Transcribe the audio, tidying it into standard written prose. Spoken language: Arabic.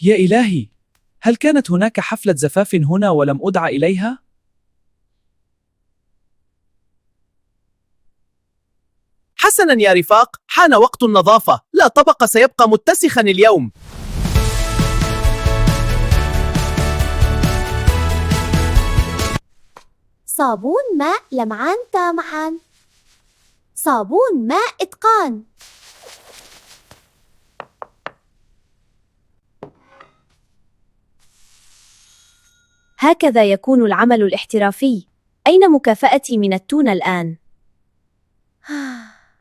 يا إلهي! هل كانت هناك حفلة زفاف هنا ولم أدع إليها؟ حسنا يا رفاق، حان وقت النظافة. لا طبق سيبقى متسخا اليوم. صابون ماء لمعان تامعان. صابون ماء إتقان. هكذا يكون العمل الاحترافي. أين مكافأتي من التونة الآن؟